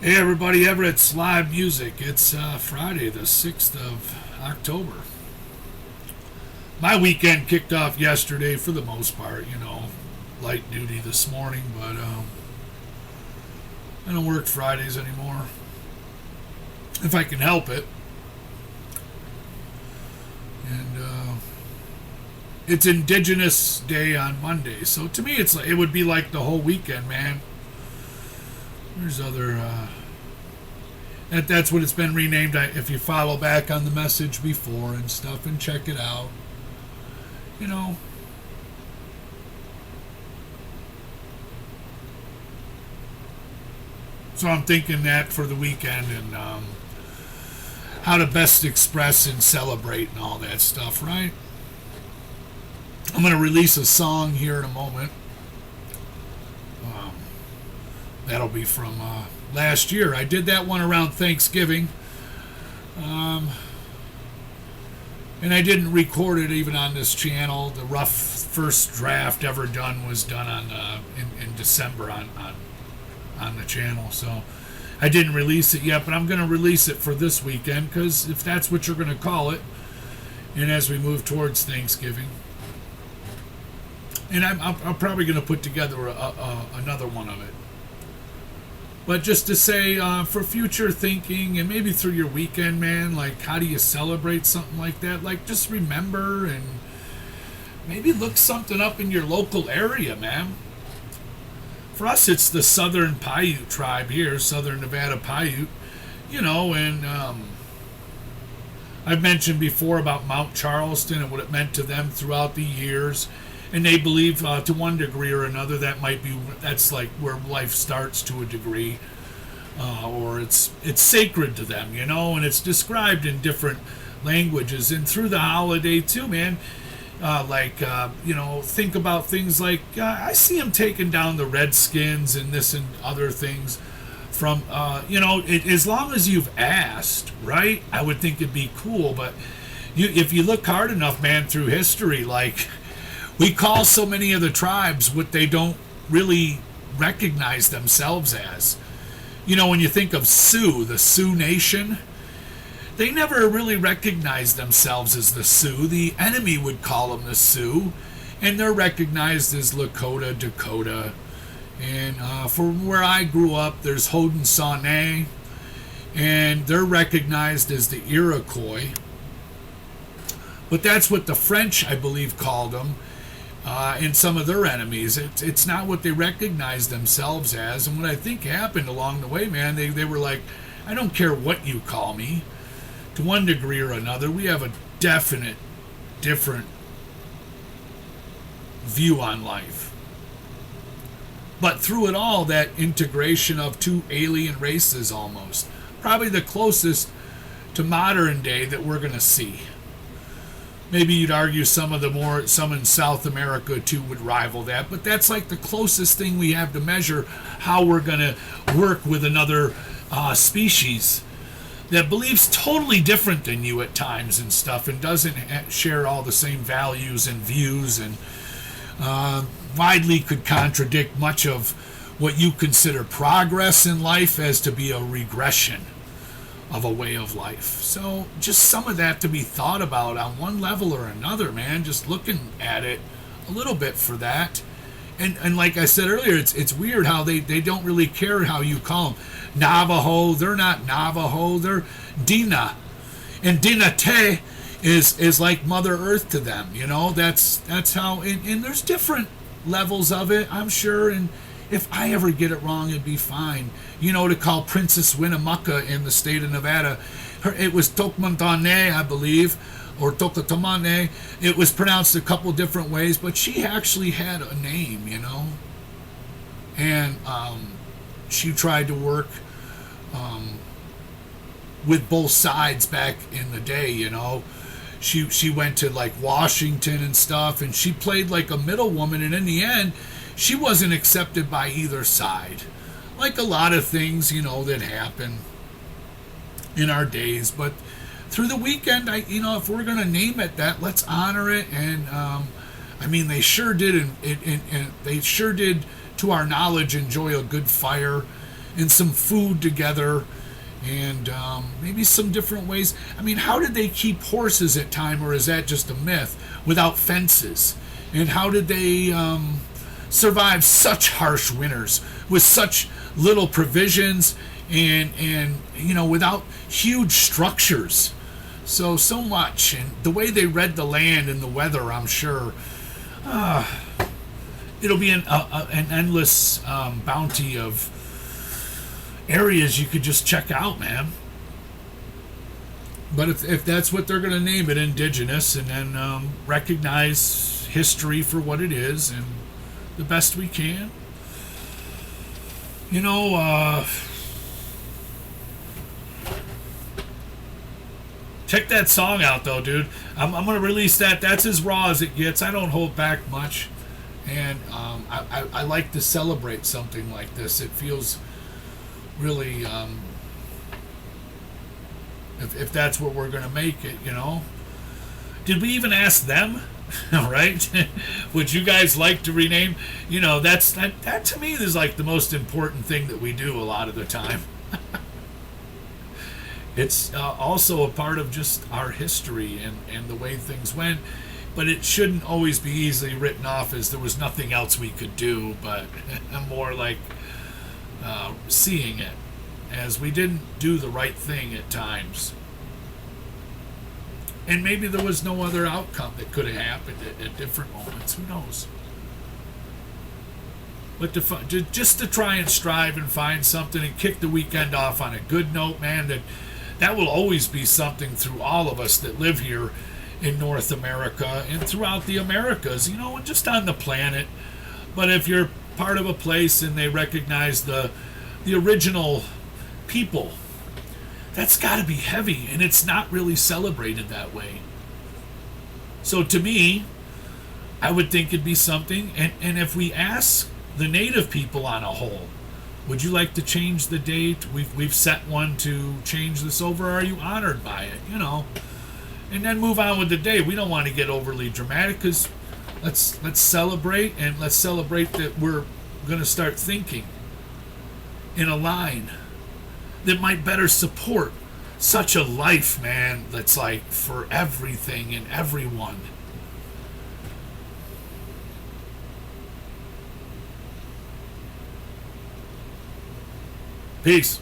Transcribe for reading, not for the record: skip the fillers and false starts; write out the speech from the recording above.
Hey everybody, Everett's live music. It's Friday, the 6th of October. My weekend kicked off yesterday for the most part, light duty this morning, but I don't work Fridays anymore. If I can help it. And it's Indigenous Day on Monday, so to me it would be like the whole weekend, man. There's other that's what it's been renamed. If you follow back on the message before and stuff and check it out, you know. So I'm thinking that for the weekend and how to best express and celebrate and all that stuff, right? I'm going to release a song here in a moment. Um, that'll be from last year. I did that one around Thanksgiving. Um, and I didn't record it even on this channel. The rough first draft ever done was done in December on the channel. So I didn't release it yet, but I'm going to release it for this weekend because if that's what you're going to call it, and as we move towards Thanksgiving. And I'm probably going to put together another one of it. But just to say, for future thinking and maybe through your weekend, man, like how do you celebrate something like that? Like just remember and maybe look something up in your local area, man. For us, it's the Southern Paiute tribe here, Southern Nevada Paiute, and I've mentioned before about Mount Charleston and what it meant to them throughout the years. And they believe to one degree or another that's like where life starts to a degree, or it's sacred to them, and it's described in different languages and through the holiday too, man. Think about things like I see them taking down the Redskins and this and other things from as long as you've asked, right? I would think it'd be cool, but if you look hard enough, man, through history, like. We call so many of the tribes what they don't really recognize themselves as. When you think of Sioux, the Sioux Nation, they never really recognized themselves as the Sioux. The enemy would call them the Sioux, and they're recognized as Lakota, Dakota. And from where I grew up, there's Haudenosaunee, and they're recognized as the Iroquois. But that's what the French, I believe, called them. And some of their enemies. It's not what they recognize themselves as. And what I think happened along the way, man, they were like, I don't care what you call me. To one degree or another, we have a definite different view on life. But through it all, that integration of two alien races almost. Probably the closest to modern day that we're going to see. Maybe you'd argue some in South America too would rival that, but that's like the closest thing we have to measure how we're going to work with another species that believes totally different than you at times and stuff and doesn't share all the same values and views and widely could contradict much of what you consider progress in life as to be a regression of a way of life. So just some of that to be thought about on one level or another, man, just looking at it a little bit for that. And like I said earlier, it's weird how they don't really care how you call them. Navajo, they're not Navajo, they're Dina. And Dina Te is like Mother Earth to them, that's how, and there's different levels of it, I'm sure, and if I ever get it wrong, it'd be fine. To call Princess Winnemucca in the state of Nevada, it was Tokmantane, I believe, or Tokotamane. It was pronounced a couple different ways, but she actually had a name, And she tried to work with both sides back in the day, She went to like Washington and stuff, and she played like a middle woman, and in the end, she wasn't accepted by either side. Like a lot of things, that happen in our days. But through the weekend, if we're going to name it that, let's honor it. And, they sure did, and they sure did, to our knowledge, enjoy a good fire and some food together, and maybe some different ways. I mean, how did they keep horses at time, or is that just a myth, without fences? And how did they survive such harsh winters with such little provisions, and without huge structures? So much, and the way they read the land and the weather, I'm sure it'll be an endless bounty of areas you could just check out, man. But if that's what they're going to name it, Indigenous, and then recognize history for what it is, and the best we can, check that song out, though, dude. I'm going to release that. That's as raw as it gets. I don't hold back much. And I like to celebrate something like this. It feels really, if that's what we're going to make it, Did we even ask them? Right? Would you guys like to rename? That to me is like the most important thing that we do a lot of the time. It's also a part of just our history and the way things went, but it shouldn't always be easily written off as there was nothing else we could do, but more like seeing it as we didn't do the right thing at times. And maybe there was no other outcome that could have happened at different moments. Who knows? But just to try and strive and find something and kick the weekend off on a good note, man, that will always be something through all of us that live here in North America and throughout the Americas, and just on the planet. But if you're part of a place and they recognize the original people, that's got to be heavy, and it's not really celebrated that way. So to me, I would think it'd be something, and if we ask the native people on a whole, would you like to change the date? We've set one to change this over. Are you honored by it? And then move on with the day. We don't want to get overly dramatic, because let's celebrate, and let's celebrate that we're going to start thinking in a line that might better support such a life, man, that's like for everything and everyone. Peace.